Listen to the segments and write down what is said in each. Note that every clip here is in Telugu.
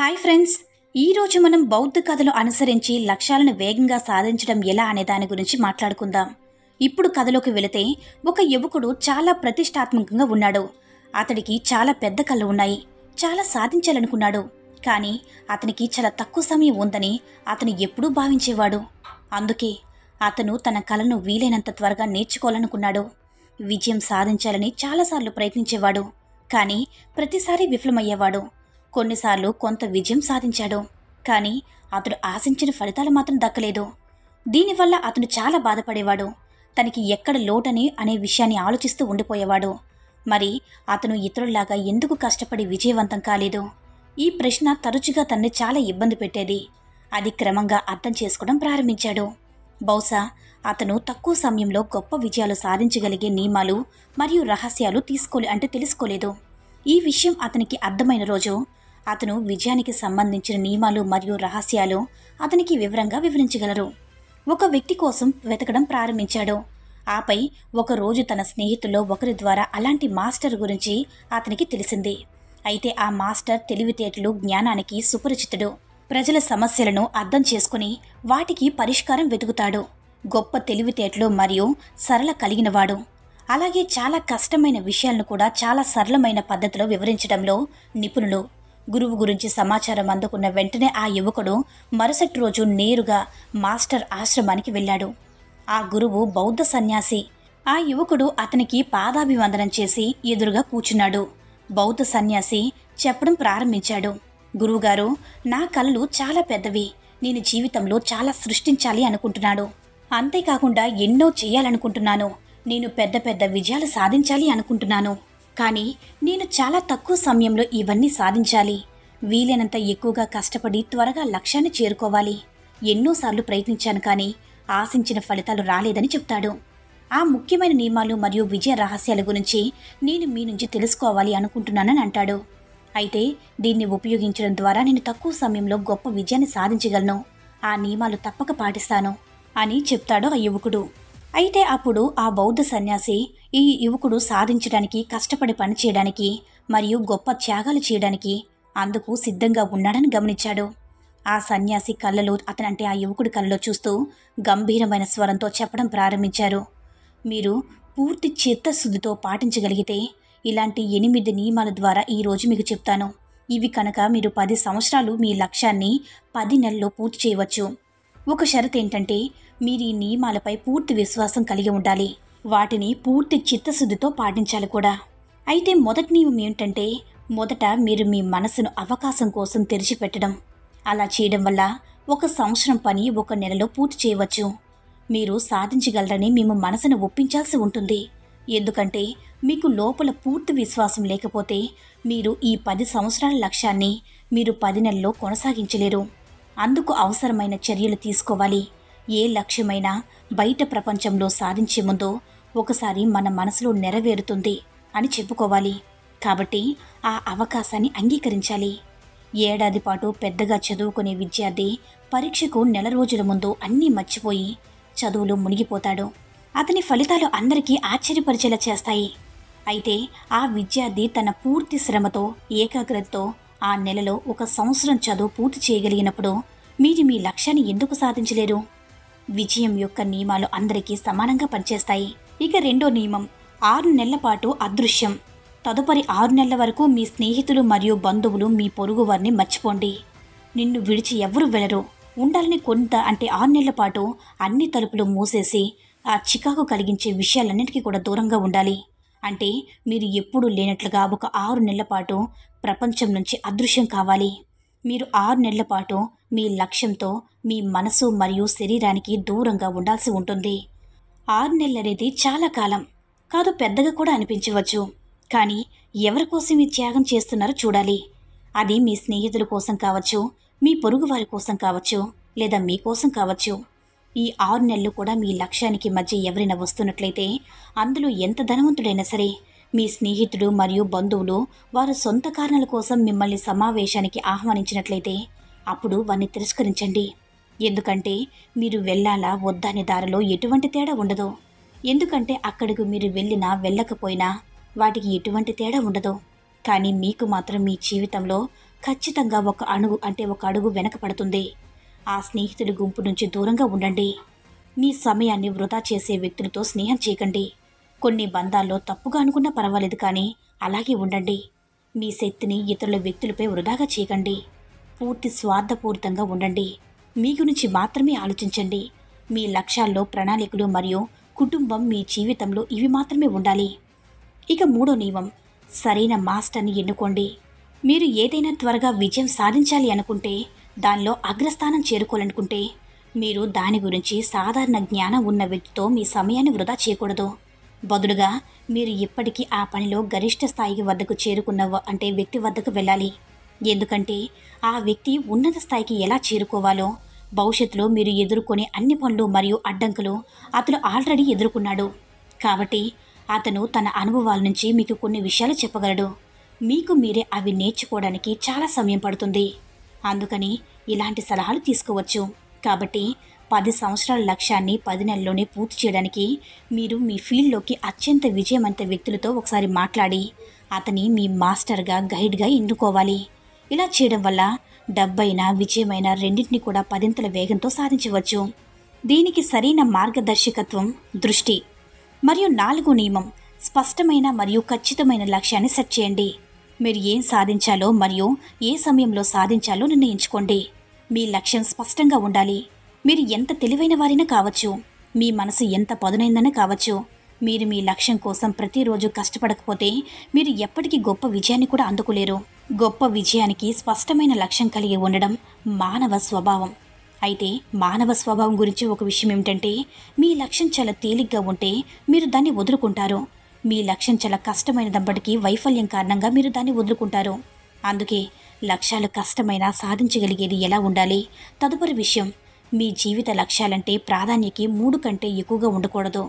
హాయ్ ఫ్రెండ్స్, ఈరోజు మనం బౌద్ధ కథలు అనుసరించి లక్ష్యాలను వేగంగా సాధించడం ఎలా అనే దాని గురించి మాట్లాడుకుందాం. ఇప్పుడు కథలోకి వెళితే ఒక యువకుడు చాలా ప్రతిష్టాత్మకంగా ఉన్నాడు. అతడికి చాలా పెద్ద కళ్ళు ఉన్నాయి. చాలా సాధించాలనుకున్నాడు. కానీ అతనికి చాలా తక్కువ సమయం ఉందని అతను ఎప్పుడూ భావించేవాడు. అందుకే అతను తన కళను వీలైనంత త్వరగా నేర్చుకోవాలనుకున్నాడు. విజయం సాధించాలని చాలాసార్లు ప్రయత్నించేవాడు. కానీ ప్రతిసారి విఫలమయ్యేవాడు. కొన్నిసార్లు కొంత విజయం సాధించాడు. కానీ అతడు ఆశించిన ఫలితాలు మాత్రం దక్కలేదు. దీనివల్ల అతను చాలా బాధపడేవాడు. తనకి ఎక్కడ లోటని అనే విషయాన్ని ఆలోచిస్తూ ఉండిపోయేవాడు. మరి అతను ఇతరుల్లాగా ఎందుకు కష్టపడి విజయవంతం కాలేదు? ఈ ప్రశ్న తరచుగా తనని చాలా ఇబ్బంది పెట్టేది. అది క్రమంగా అర్థం చేసుకోవడం ప్రారంభించాడు. బహుశా అతను తక్కువ సమయంలో గొప్ప విజయాలు సాధించగలిగే నియమాలు మరియు రహస్యాలు తెలుసుకోలేదు. ఈ విషయం అతనికి అర్థమైన రోజు అతను విజయానికి సంబంధించిన నియమాలు మరియు రహస్యాలు అతనికి వివరంగా వివరించగలరు. ఒక వ్యక్తి కోసం వెతకడం ప్రారంభించాడు. ఆపై ఒకరోజు తన స్నేహితుల్లో ఒకరి ద్వారా అలాంటి మాస్టర్ గురించి అతనికి తెలిసింది. అయితే ఆ మాస్టర్ తెలివితేటలు, జ్ఞానానికి సుపరిచితుడు. ప్రజల సమస్యలను అర్థం చేసుకుని వాటికి పరిష్కారం వెతుకుతాడు. గొప్ప తెలివితేటలు మరియు సరళ కలిగినవాడు. అలాగే చాలా కష్టమైన విషయాలను కూడా చాలా సరళమైన పద్ధతిలో వివరించడంలో నిపుణులు. గురువు గురించి సమాచారం అందుకున్న వెంటనే ఆ యువకుడు మరుసటి రోజు నేరుగా మాస్టర్ ఆశ్రమానికి వెళ్ళాడు. ఆ గురువు బౌద్ధ సన్యాసి. ఆ యువకుడు అతనికి పాదాభివందనం చేసి ఎదురుగా కూర్చున్నాడు. బౌద్ధ సన్యాసి చెప్పడం ప్రారంభించాడు. గురువుగారు, నా కలలు చాలా పెద్దవి. నేను జీవితంలో చాలా సృష్టించాలి అనుకుంటున్నాను. అంతేకాకుండా ఎన్నో చేయాలనుకుంటున్నాను. నేను పెద్ద పెద్ద విజయాలు సాధించాలి అనుకుంటున్నాను. కానీ నేను చాలా తక్కువ సమయంలో ఇవన్నీ సాధించాలి. వీలైనంత ఎక్కువగా కష్టపడి త్వరగా లక్ష్యాన్ని చేరుకోవాలి. ఎన్నోసార్లు ప్రయత్నించాను, కానీ ఆశించిన ఫలితాలు రాలేదని చెప్తాడు. ఆ ముఖ్యమైన నియమాలు మరియు విజయ రహస్యాల గురించి నేను మీ నుంచి తెలుసుకోవాలి అనుకుంటున్నానని అంటాడు. అయితే దీన్ని ఉపయోగించడం ద్వారా నేను తక్కువ సమయంలో గొప్ప విజయాన్ని సాధించగలను. ఆ నియమాలు తప్పక పాటిస్తాను అని చెప్తాడు ఆ యువకుడు. అయితే అప్పుడు ఆ బౌద్ధ సన్యాసి ఈ యువకుడు సాధించడానికి, కష్టపడి పనిచేయడానికి మరియు గొప్ప త్యాగాలు చేయడానికి అందుకు సిద్ధంగా ఉన్నాడని గమనించాడు. ఆ సన్యాసి కళ్ళలో ఆ యువకుడి కళ్ళలో చూస్తూ గంభీరమైన స్వరంతో చెప్పడం ప్రారంభించారు. మీరు పూర్తి చిత్తశుద్ధితో పాటించగలిగితే ఇలాంటి 8 నియమాల ద్వారా ఈరోజు మీకు చెప్తాను. ఇవి కనుక మీరు 10 సంవత్సరాలు మీ లక్ష్యాన్ని 10 నెలల్లో పూర్తి చేయవచ్చు. ఒక షరతు ఏంటంటే, మీరు ఈ నియమాలపై పూర్తి విశ్వాసం కలిగి ఉండాలి. వాటిని పూర్తి చిత్తశుద్ధితో పాటించాలి కూడా. అయితే మొదటి నియమం ఏంటంటే, మొదట మీరు మీ మనసును అవకాశం కోసం తెరిచిపెట్టడం. అలా చేయడం వల్ల 1 సంవత్సరం పని 1 నెలలో పూర్తి చేయవచ్చు. మీరు సాధించగలరని మేము మనసును ఒప్పించాల్సి ఉంటుంది. ఎందుకంటే మీకు లోపల పూర్తి విశ్వాసం లేకపోతే మీరు ఈ 10 సంవత్సరాల లక్ష్యాన్ని మీరు 10 నెలల్లో కొనసాగించలేరు. అందుకు అవసరమైన చర్యలు తీసుకోవాలి. ఏ లక్ష్యమైనా బయట ప్రపంచంలో సాధించే ముందు ఒకసారి మన మనసులో నెరవేరుతుంది అని చెప్పుకోవాలి. కాబట్టి ఆ అవకాశాన్ని అంగీకరించాలి. ఏడాది పాటు పెద్దగా చదువుకునే విద్యార్థి పరీక్షకు నెల రోజుల ముందు అన్నీ మర్చిపోయి చదువులో మునిగిపోతాడు. అతని ఫలితాలు అందరికీ ఆశ్చర్యపరిచేలా చేస్తాయి. అయితే ఆ విద్యార్థి తన పూర్తి శ్రమతో, ఏకాగ్రతతో ఆ నెలలో 1 సంవత్సరం చదువు పూర్తి చేయగలిగినప్పుడు మీరు మీ లక్ష్యాన్ని ఎందుకు సాధించలేరు? విజయం యొక్క నియమాలు అందరికీ సమానంగా పనిచేస్తాయి. ఇక రెండో నియమం, 6 నెలల పాటు అదృశ్యం. తదుపరి 6 నెలల వరకు మీ స్నేహితులు మరియు బంధువులు, మీ పొరుగు వారిని మర్చిపోండి. నిన్ను విడిచి ఎవరు వెళ్ళరు. ఉండాలని 6 నెలల పాటు అన్ని తలుపులు మూసేసి ఆ చికాకు కలిగించే విషయాలన్నిటికీ కూడా దూరంగా ఉండాలి. అంటే మీరు ఎప్పుడూ లేనట్లుగా ఒక 6 నెలల పాటు ప్రపంచం నుంచి అదృశ్యం కావాలి. మీరు 6 నెలల పాటు మీ లక్ష్యంతో మీ మనసు మరియు శరీరానికి దూరంగా ఉండాల్సి ఉంటుంది. 6 నెలలు అనేది చాలా కాలం కాదు, పెద్దగా కూడా అనిపించవచ్చు. కానీ ఎవరి కోసం ఈ త్యాగం చేస్తున్నారో చూడాలి. అది మీ స్నేహితుల కోసం కావచ్చు, మీ పొరుగు వారి కోసం కావచ్చు, లేదా మీకోసం కావచ్చు. ఈ 6 నెలలు కూడా మీ లక్ష్యానికి మధ్య ఎవరైనా వస్తున్నట్లయితే, అందులో ఎంత ధనవంతుడైనా సరే, మీ స్నేహితుడు మరియు బంధువులు వారు సొంత కారణాల కోసం మిమ్మల్ని సమావేశానికి ఆహ్వానించినట్లయితే అప్పుడు వారిని తిరస్కరించండి. ఎందుకంటే మీరు వెళ్ళాలా వద్దా అనే దారిలో ఎటువంటి తేడా ఉండదు. ఎందుకంటే అక్కడికి మీరు వెళ్ళినా వెళ్ళకపోయినా వాటికి ఎటువంటి తేడా ఉండదు. కానీ మీకు మాత్రం మీ జీవితంలో ఖచ్చితంగా ఒక అడుగు వెనకపడుతుంది. ఆ స్నేహితుడి గుంపు నుంచి దూరంగా ఉండండి. మీ సమయాన్ని వృధా చేసే వ్యక్తులతో స్నేహం చేయకండి. కొన్ని బంధాల్లో తప్పుగా అనుకున్నా పర్వాలేదు, కానీ అలాగే ఉండండి. మీ శక్తిని ఇతరుల వ్యక్తులపై వృధాగా చేయకండి. పూర్తి స్వార్థపూరితంగా ఉండండి. మీ గురించి మాత్రమే ఆలోచించండి. మీ లక్ష్యాల్లో ప్రణాళికలు మరియు కుటుంబం మీ జీవితంలో ఇవి మాత్రమే ఉండాలి. ఇక మూడో నియమం, సరైన మాస్టర్ని ఎన్నుకోండి. మీరు ఏదైనా త్వరగా విజయం సాధించాలి అనుకుంటే, దానిలో అగ్రస్థానం చేరుకోవాలనుకుంటే, మీరు దాని గురించి సాధారణ జ్ఞానం ఉన్న వ్యక్తితో మీ సమయాన్ని వృధా చేయకూడదు. బదులుగా మీరు ఇప్పటికీ ఆ పనిలో గరిష్ట స్థాయికి వద్దకు చేరుకున్న వ్యక్తి వద్దకు వెళ్ళాలి. ఎందుకంటే ఆ వ్యక్తి ఉన్నత స్థాయికి ఎలా చేరుకోవాలో, భవిష్యత్తులో మీరు ఎదుర్కొనే అన్ని పనులు మరియు అడ్డంకులు అతను ఆల్రెడీ ఎదుర్కొన్నాడు. కాబట్టి అతను తన అనుభవాల నుంచి మీకు కొన్ని విషయాలు చెప్పగలడు. మీకు మీరే అవి నేర్చుకోవడానికి చాలా సమయం పడుతుంది. అందుకని ఇలాంటి సలహాలు తీసుకోవచ్చు. కాబట్టి 10 సంవత్సరాల లక్ష్యాన్ని 10 నెలల్లోనే పూర్తి చేయడానికి మీరు మీ ఫీల్డ్లోకి అత్యంత విజయవంత వ్యక్తులతో ఒకసారి మాట్లాడి అతని మీ మాస్టర్గా, గైడ్గా ఎన్నుకోవాలి. ఇలా చేయడం వల్ల డబ్బైనా విజయమైన రెండింటినీ కూడా 10ంతల వేగంతో సాధించవచ్చు. దీనికి సరైన మార్గదర్శకత్వం, దృష్టి. మరియు 4వ నియమం, స్పష్టమైన మరియు ఖచ్చితమైన లక్ష్యాన్ని సెట్ చేయండి. మీరు ఏం సాధించాలో మరియు ఏ సమయంలో సాధించాలో నిర్ణయించుకోండి. మీ లక్ష్యం స్పష్టంగా ఉండాలి. మీరు ఎంత తెలివైన వారైనా కావచ్చు, మీ మనసు ఎంత పదునైందనే కావచ్చు, మీరు మీ లక్ష్యం కోసం ప్రతిరోజు కష్టపడకపోతే మీరు ఎప్పటికీ గొప్ప విజయాన్ని కూడా అందుకోలేరు. గొప్ప విజయానికి స్పష్టమైన లక్ష్యం కలిగి ఉండడం మానవ స్వభావం. అయితే మానవ స్వభావం గురించి ఒక విషయం ఏమిటంటే, మీ లక్ష్యం చాలా తేలిగ్గా ఉంటే మీరు దాన్ని వదులుకుంటారు. మీ లక్ష్యం చాలా కష్టమైనప్పటికీ వైఫల్యం కారణంగా మీరు దాన్ని వదులుకుంటారు. అందుకే లక్ష్యాలు కష్టమైనా సాధించగలిగేది ఎలా ఉండాలి. తదుపరి విషయం, మీ జీవిత లక్ష్యాలంటే ప్రాధాన్యకి 3 కంటే ఎక్కువగా ఉండకూడదు.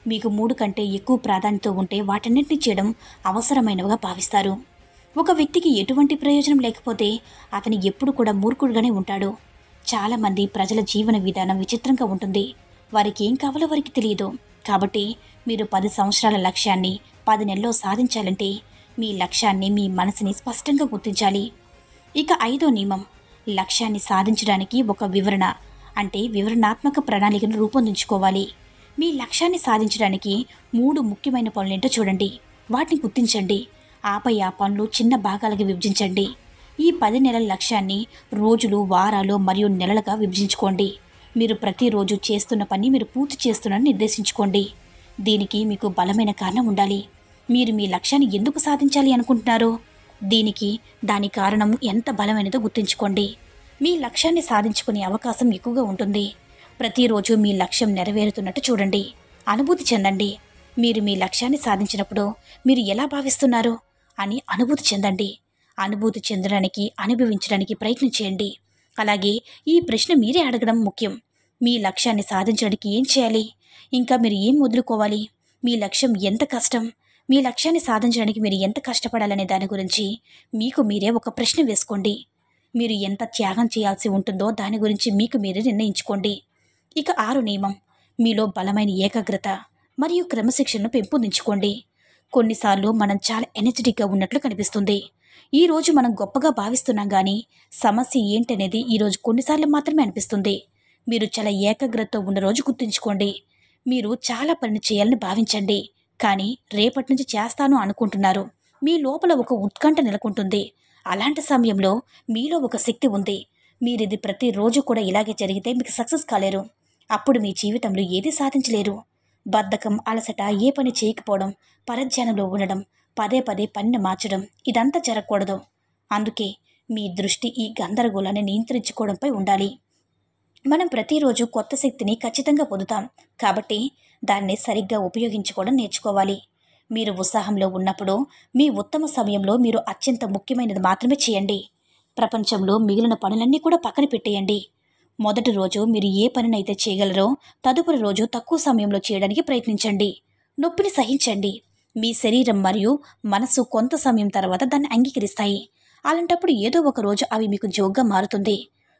మీకు 3 కంటే ఎక్కువ ప్రాధాన్యత ఉంటే వాటన్నింటినీ చేయడం అవసరమైనవిగా భావిస్తారు. ఒక వ్యక్తికి ఎటువంటి ప్రయోజనం లేకపోతే అతను ఎప్పుడు కూడా మూర్ఖుడుగానే ఉంటాడు. చాలామంది ప్రజల జీవన విధానం విచిత్రంగా ఉంటుంది. వారికి ఏం కావాలో వారికి తెలియదు. కాబట్టి మీరు 10 సంవత్సరాల లక్ష్యాన్ని 10 నెలల్లో సాధించాలంటే మీ లక్ష్యాన్ని, మీ మనసుని స్పష్టంగా గుర్తించాలి. ఇక 5వ నియమం, లక్ష్యాన్ని సాధించడానికి ఒక వివరణాత్మక ప్రణాళికను రూపొందించుకోవాలి. మీ లక్ష్యాన్ని సాధించడానికి 3 ముఖ్యమైన పనులేంటో చూడండి. వాటిని గుర్తించండి. ఆపై ఆ పనులు చిన్న భాగాలుగా విభజించండి. ఈ 10 నెలల లక్ష్యాన్ని రోజులు, వారాలు మరియు నెలలుగా విభజించుకోండి. మీరు ప్రతిరోజు చేస్తున్న పని మీరు పూర్తి చేస్తున్నారని నిర్దేశించుకోండి. దీనికి మీకు బలమైన కారణం ఉండాలి. మీరు మీ లక్ష్యాన్ని ఎందుకు సాధించాలి అనుకుంటున్నారో దాని కారణం ఎంత బలమైనదో గుర్తుంచుకోండి. మీ లక్ష్యాన్ని సాధించుకునే అవకాశం ఎక్కువగా ఉంటుంది. ప్రతిరోజు మీ లక్ష్యం నెరవేరుతున్నట్టు చూడండి. అనుభూతి చెందండి. మీరు మీ లక్ష్యాన్ని సాధించినప్పుడు మీరు ఎలా భావిస్తున్నారో అని అనుభూతి చెందండి. అనుభూతి చెందడానికి, అనుభవించడానికి ప్రయత్నం చేయండి. అలాగే ఈ ప్రశ్న మీరే అడగడం ముఖ్యం. మీ లక్ష్యాన్ని సాధించడానికి ఏం చేయాలి? ఇంకా మీరు ఏం వదులుకోవాలి? మీ లక్ష్యం ఎంత కష్టం? మీ లక్ష్యాన్ని సాధించడానికి మీరు ఎంత కష్టపడాలనే దాని గురించి మీకు మీరే ఒక ప్రశ్న వేసుకోండి. మీరు ఎంత త్యాగం చేయాల్సి ఉంటుందో దాని గురించి మీకు మీరే నిర్ణయించుకోండి. ఇక 6వ నియమం, మీలో బలమైన ఏకాగ్రత మరియు క్రమశిక్షణను పెంపొందించుకోండి. కొన్నిసార్లు మనం చాలా ఎనర్జెటిక్గా ఉన్నట్లు కనిపిస్తుంది. ఈరోజు మనం గొప్పగా భావిస్తున్నాం, కానీ సమస్య ఏంటనేది ఈరోజు కొన్నిసార్లు మాత్రమే అనిపిస్తుంది. మీరు చాలా ఏకాగ్రతతో ఉన్న రోజు గుర్తుంచుకోండి. మీరు చాలా పని చేయాలని భావించండి, కానీ రేపటి నుంచి చేస్తాను అనుకుంటున్నారు. మీ లోపల ఒక ఉత్కంఠ నెలకొంటుంది. అలాంటి సమయంలో మీలో ఒక శక్తి ఉంది. మీరిది ప్రతిరోజు కూడా ఇలాగే జరిగితే మీకు సక్సెస్ కాలేరు. అప్పుడు మీ జీవితంలో ఏది సాధించలేరు. బద్ధకం, అలసట, ఏ పని చేయకపోవడం, పరధ్యానంలో ఉండడం, పదే పదే పనిని మార్చడం, ఇదంతా జరగకూడదు. అందుకే మీ దృష్టి ఈ గందరగోళాన్ని నియంత్రించుకోవడంపై ఉండాలి. మనం ప్రతిరోజు కొత్త శక్తిని ఖచ్చితంగా పొందుతాం. కాబట్టి దాన్ని సరిగ్గా ఉపయోగించుకోవడం నేర్చుకోవాలి. మీరు ఉత్సాహంలో ఉన్నప్పుడు, మీ ఉత్తమ సమయంలో మీరు అత్యంత ముఖ్యమైనది మాత్రమే చేయండి. ప్రపంచంలో మిగిలిన పనులన్నీ కూడా పక్కన పెట్టేయండి. మొదటి రోజు మీరు ఏ పనినైతే చేయగలరో తదుపరి రోజు తక్కువ సమయంలో చేయడానికి ప్రయత్నించండి. నొప్పిని సహించండి. మీ శరీరం మరియు మనసు కొంత సమయం తర్వాత దాన్ని అంగీకరిస్తాయి. అలాంటప్పుడు ఏదో ఒక రోజు అవి మీకు జోగ్గా మారుతుంది.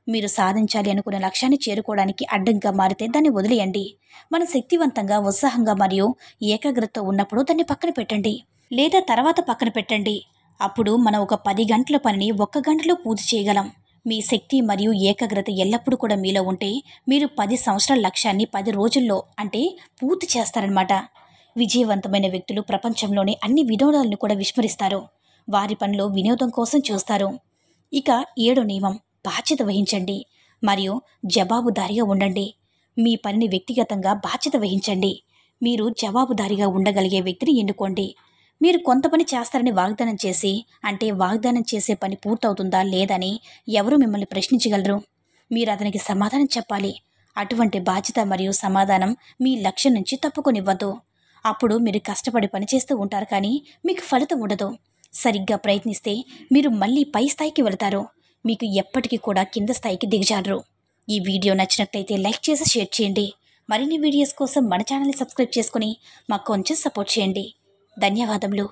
మీరు సాధించాలి అనుకున్న లక్ష్యాన్ని చేరుకోవడానికి అడ్డంగా మారితే దాన్ని వదిలేయండి. మనం శక్తివంతంగా, ఉత్సాహంగా మరియు ఏకాగ్రతతో ఉన్నప్పుడు దాన్ని పక్కన పెట్టండి, లేదా తర్వాత పక్కన పెట్టండి. అప్పుడు మనం ఒక 10 గంటల పనిని 1 గంటలో పూర్తి చేయగలం. మీ శక్తి మరియు ఏకాగ్రత ఎల్లప్పుడూ కూడా మీలో ఉంటే మీరు 10 సంవత్సరాల లక్ష్యాన్ని 10 రోజుల్లో అంటే పూర్తి చేస్తారనమాట. విజయవంతమైన వ్యక్తులు ప్రపంచంలోని అన్ని వినోదాలను కూడా విస్మరిస్తారు. వారి పనిలో వినోదం కోసం చూస్తారు. ఇక 7వ నియమం, బాధ్యత వహించండి మరియు జవాబుదారీగా ఉండండి. మీ పనిని వ్యక్తిగతంగా బాధ్యత వహించండి. మీరు జవాబుదారీగా ఉండగలిగే వ్యక్తిని ఎన్నుకోండి. మీరు కొంత పని చేస్తారని వాగ్దానం చేసి అంటే వాగ్దానం చేసే పని పూర్తవుతుందా లేదని ఎవరు మిమ్మల్ని ప్రశ్నించగలరు? మీరు అతనికి సమాధానం చెప్పాలి. అటువంటి బాధ్యత మరియు సమాధానం మీ లక్ష్యం నుంచి తప్పుకొనివ్వద్దు. అప్పుడు మీరు కష్టపడి పని చేస్తూ ఉంటారు కానీ మీకు ఫలితం ఉండదు. సరిగ్గా ప్రయత్నిస్తే మీరు మళ్ళీ పై స్థాయికి వెళతారు. మీకు ఎప్పటికీ కూడా కింద స్థాయికి దిగజారరు. ఈ వీడియో నచ్చినట్లయితే లైక్ చేసి షేర్ చేయండి. మరిన్ని వీడియోస్ కోసం మన ఛానల్ని సబ్స్క్రైబ్ చేసుకుని మాకు కొంచెం సపోర్ట్ చేయండి. ధన్యవాదములు.